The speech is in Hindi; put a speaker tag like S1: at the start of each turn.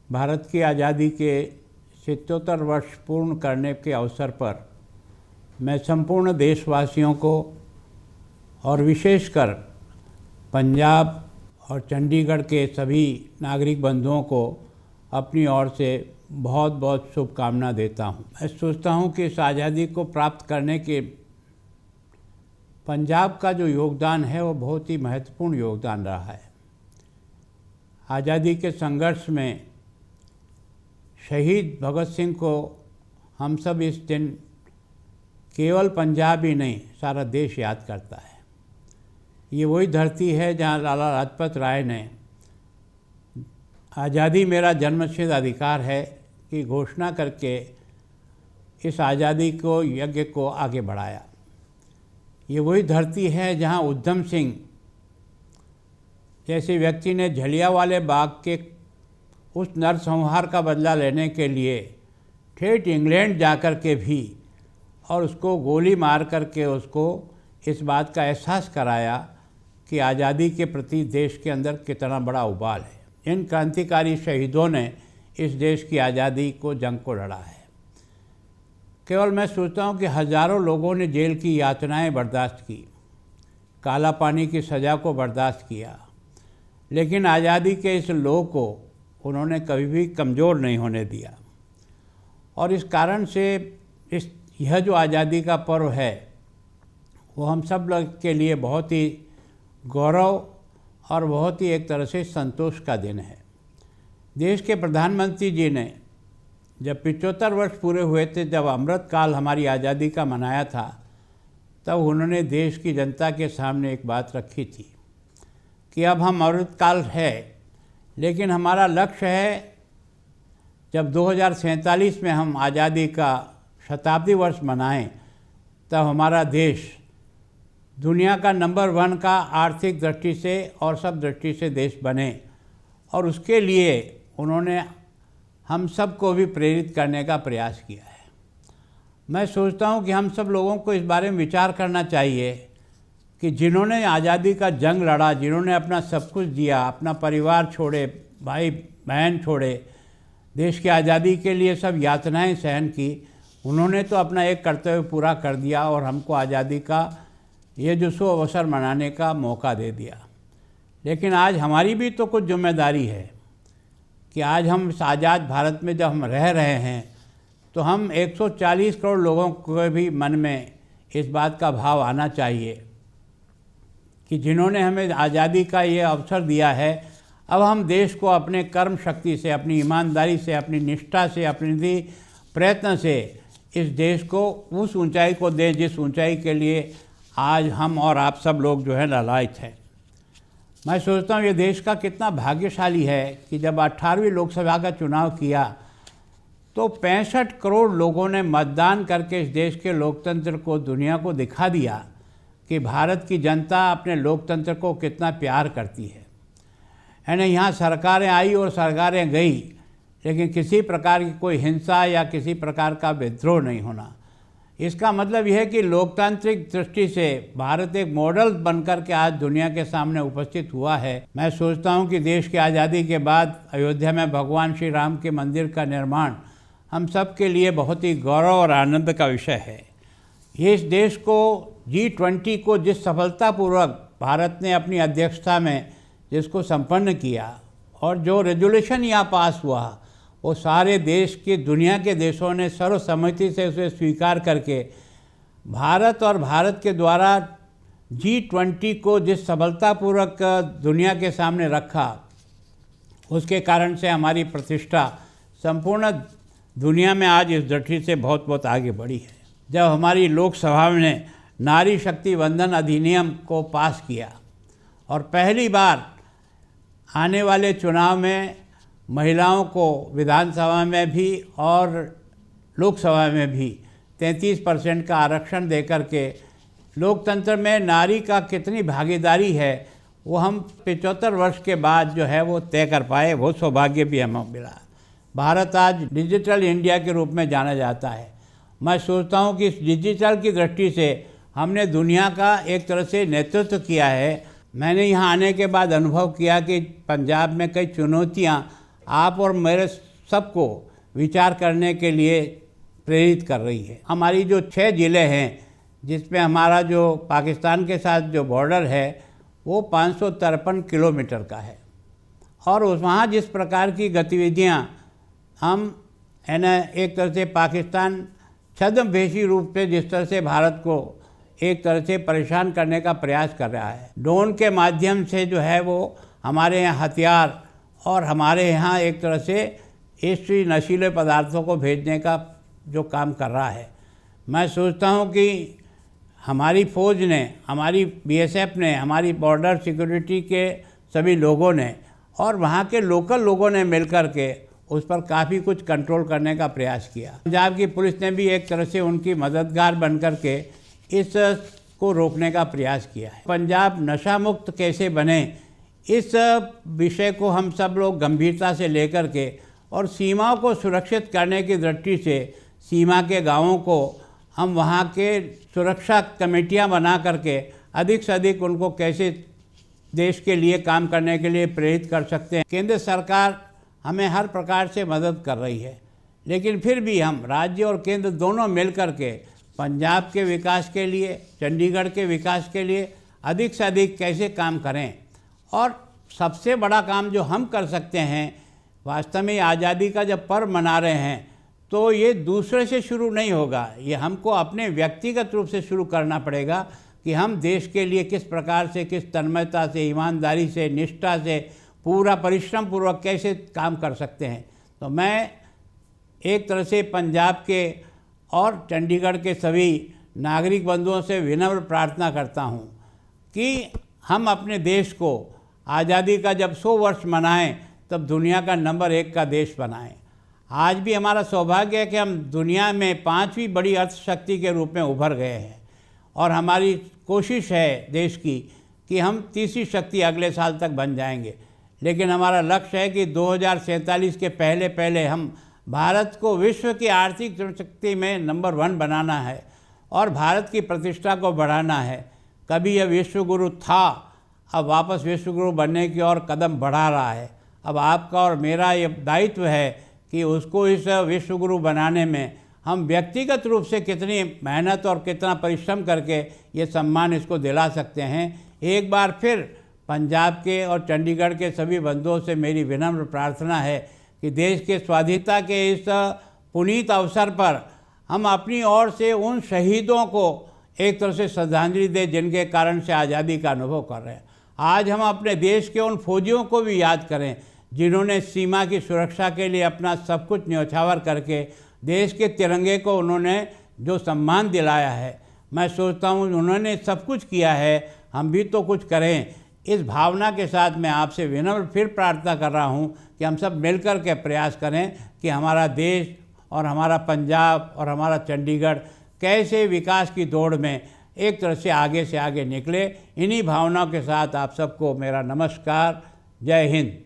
S1: भारत की आज़ादी के 77 वर्ष पूर्ण करने के अवसर पर मैं संपूर्ण देशवासियों को और विशेषकर पंजाब और चंडीगढ़ के सभी नागरिक बंधुओं को अपनी ओर से बहुत बहुत शुभकामना देता हूं। मैं सोचता हूं कि इस आज़ादी को प्राप्त करने के पंजाब का जो योगदान है वो बहुत ही महत्वपूर्ण योगदान रहा है। आज़ादी के संघर्ष में शहीद भगत सिंह को हम सब इस दिन केवल पंजाब ही नहीं सारा देश याद करता है। ये वही धरती है जहाँ लाला लाजपत राय ने आज़ादी मेरा जन्मसिद्ध अधिकार है की घोषणा करके इस आज़ादी को यज्ञ को आगे बढ़ाया। ये वही धरती है जहाँ उधम सिंह जैसे व्यक्ति ने जलियांवाला बाग के उस नरसंहार का बदला लेने के लिए ठेठ इंग्लैंड जाकर के भी और उसको गोली मार करके उसको इस बात का एहसास कराया कि आज़ादी के प्रति देश के अंदर कितना बड़ा उबाल है। इन क्रांतिकारी शहीदों ने इस देश की आज़ादी को जंग को लड़ा है। केवल मैं सोचता हूँ कि हज़ारों लोगों ने जेल की यातनाएं बर्दाश्त की, काला पानी की सज़ा को बर्दाश्त किया, लेकिन आज़ादी के इस लौ को उन्होंने कभी भी कमज़ोर नहीं होने दिया। और इस कारण से यह जो आज़ादी का पर्व है वो हम सब लोग के लिए बहुत ही गौरव और बहुत ही एक तरह से संतोष का दिन है। देश के प्रधानमंत्री जी ने जब 75 वर्ष पूरे हुए थे, जब अमृत काल हमारी आज़ादी का मनाया था, तब उन्होंने देश की जनता के सामने एक बात रखी थी कि अब हम अमृत काल है, लेकिन हमारा लक्ष्य है जब 2047 में हम आज़ादी का शताब्दी वर्ष मनाएं, तब हमारा देश दुनिया का नंबर 1 का आर्थिक दृष्टि से और सब दृष्टि से देश बने। और उसके लिए उन्होंने हम सब को भी प्रेरित करने का प्रयास किया है। मैं सोचता हूँ कि हम सब लोगों को इस बारे में विचार करना चाहिए कि जिन्होंने आज़ादी का जंग लड़ा, जिन्होंने अपना सब कुछ दिया, अपना परिवार छोड़े, भाई बहन छोड़े, देश की आज़ादी के लिए सब यातनाएं सहन की, उन्होंने तो अपना एक कर्तव्य पूरा कर दिया और हमको आज़ादी का ये जो शुभ अवसर मनाने का मौका दे दिया। लेकिन आज हमारी भी तो कुछ जिम्मेदारी है कि आज हम इस आज़ाद भारत में जब हम रह रहे हैं तो हम 140 करोड़ लोगों के भी मन में इस बात का भाव आना चाहिए कि जिन्होंने हमें आज़ादी का ये अवसर दिया है, अब हम देश को अपने कर्म शक्ति से, अपनी ईमानदारी से, अपनी निष्ठा से, अपनी प्रयत्न से इस देश को उस ऊंचाई को दें जिस ऊंचाई के लिए आज हम और आप सब लोग जो है लालायित हैं। मैं सोचता हूँ ये देश का कितना भाग्यशाली है कि जब 18वीं लोकसभा का चुनाव किया तो 65 करोड़ लोगों ने मतदान करके इस देश के लोकतंत्र को दुनिया को दिखा दिया कि भारत की जनता अपने लोकतंत्र को कितना प्यार करती है। यानी यहाँ सरकारें आई और सरकारें गई, लेकिन किसी प्रकार की कोई हिंसा या किसी प्रकार का विद्रोह नहीं होना। इसका मतलब यह है कि लोकतांत्रिक दृष्टि से भारत एक मॉडल बनकर के आज दुनिया के सामने उपस्थित हुआ है। मैं सोचता हूँ कि देश की आज़ादी के बाद अयोध्या में भगवान श्री राम के मंदिर का निर्माण हम सब के लिए बहुत ही गौरव और आनंद का विषय है। ये इस देश को G20 को जिस सफलतापूर्वक भारत ने अपनी अध्यक्षता में जिसको संपन्न किया और जो रेजोल्यूशन यहाँ पास हुआ, वो सारे देश के दुनिया के देशों ने सर्वसम्मति से उसे स्वीकार करके भारत और भारत के द्वारा G20 को जिस सफलतापूर्वक दुनिया के सामने रखा, उसके कारण से हमारी प्रतिष्ठा संपूर्ण दुनिया में आज इस दृष्टि से बहुत बहुत आगे बढ़ी है। जब हमारी लोकसभा ने नारी शक्ति वंदन अधिनियम को पास किया और पहली बार आने वाले चुनाव में महिलाओं को विधानसभा में भी और लोकसभा में भी 33% का आरक्षण देकर के लोकतंत्र में नारी का कितनी भागीदारी है वो हम 75 वर्ष के बाद जो है वो तय कर पाए। वो सौभाग्य भी हमें मिला। भारत आज डिजिटल इंडिया के रूप में जाना जाता है। मैं सोचता हूँ कि इस डिजिटल की दृष्टि से हमने दुनिया का एक तरह से नेतृत्व किया है। मैंने यहाँ आने के बाद अनुभव किया कि पंजाब में कई चुनौतियाँ आप और मेरे सबको विचार करने के लिए प्रेरित कर रही है। हमारी जो 6 ज़िले हैं जिसमें हमारा जो पाकिस्तान के साथ जो बॉर्डर है वो 553 किलोमीटर का है, और वहाँ जिस प्रकार की गतिविधियाँ हम है ना, एक तरह से पाकिस्तान छद्मवेशी रूप से जिस तरह से भारत को एक तरह से परेशान करने का प्रयास कर रहा है, ड्रोन के माध्यम से जो है वो हमारे यहाँ हथियार और हमारे यहाँ एक तरह से इस नशीले पदार्थों को भेजने का जो काम कर रहा है, मैं सोचता हूँ कि हमारी फ़ौज ने, हमारी बीएसएफ ने, हमारी बॉर्डर सिक्योरिटी के सभी लोगों ने और वहाँ के लोकल लोगों ने मिलकर के उस पर काफ़ी कुछ कंट्रोल करने का प्रयास किया। पंजाब की पुलिस ने भी एक तरह से उनकी मददगार बनकर के इस को रोकने का प्रयास किया है। पंजाब नशा मुक्त कैसे बने, इस विषय को हम सब लोग गंभीरता से लेकर के और सीमाओं को सुरक्षित करने की दृष्टि से सीमा के गांवों को हम वहां के सुरक्षा कमेटियां बना करके अधिक से अधिक उनको कैसे देश के लिए काम करने के लिए प्रेरित कर सकते हैं। केंद्र सरकार हमें हर प्रकार से मदद कर रही है, लेकिन फिर भी हम राज्य और केंद्र दोनों मिल कर के पंजाब के विकास के लिए, चंडीगढ़ के विकास के लिए अधिक से अधिक कैसे काम करें। और सबसे बड़ा काम जो हम कर सकते हैं, वास्तव में आज़ादी का जब पर्व मना रहे हैं तो ये दूसरे से शुरू नहीं होगा, ये हमको अपने व्यक्तिगत रूप से शुरू करना पड़ेगा कि हम देश के लिए किस प्रकार से, किस तन्मयता से, ईमानदारी से, निष्ठा से, पूरा परिश्रम पूर्वक कैसे काम कर सकते हैं। तो मैं एक तरह से पंजाब के और चंडीगढ़ के सभी नागरिक बंधुओं से विनम्र प्रार्थना करता हूं कि हम अपने देश को आज़ादी का जब 100 वर्ष मनाएं तब दुनिया का नंबर 1 का देश बनाएं। आज भी हमारा सौभाग्य है कि हम दुनिया में 5वीं बड़ी अर्थशक्ति के रूप में उभर गए हैं, और हमारी कोशिश है देश की कि हम तीसरी शक्ति अगले साल तक बन जाएंगे। लेकिन हमारा लक्ष्य है कि 2047 के पहले पहले हम भारत को विश्व की आर्थिक शक्ति में नंबर 1 बनाना है और भारत की प्रतिष्ठा को बढ़ाना है। कभी यह विश्वगुरु था, अब वापस विश्वगुरु बनने की ओर कदम बढ़ा रहा है। अब आपका और मेरा ये दायित्व है कि उसको इस विश्वगुरु बनाने में हम व्यक्तिगत रूप से कितनी मेहनत और कितना परिश्रम करके ये सम्मान इसको दिला सकते हैं। एक बार फिर पंजाब के और चंडीगढ़ के सभी बंधुओं से मेरी विनम्र प्रार्थना है कि देश के स्वाधीनता के इस पुनीत अवसर पर हम अपनी ओर से उन शहीदों को एक तरह से श्रद्धांजलि दें जिनके कारण से आज़ादी का अनुभव कर रहे हैं। आज हम अपने देश के उन फौजियों को भी याद करें जिन्होंने सीमा की सुरक्षा के लिए अपना सब कुछ न्यौछावर करके देश के तिरंगे को उन्होंने जो सम्मान दिलाया है। मैं सोचता हूँ उन्होंने सब कुछ किया है, हम भी तो कुछ करें। इस भावना के साथ मैं आपसे विनम्र फिर प्रार्थना कर रहा हूँ कि हम सब मिलकर के प्रयास करें कि हमारा देश और हमारा पंजाब और हमारा चंडीगढ़ कैसे विकास की दौड़ में एक तरह से आगे निकले। इन्हीं भावनाओं के साथ आप सबको मेरा नमस्कार। जय हिंद।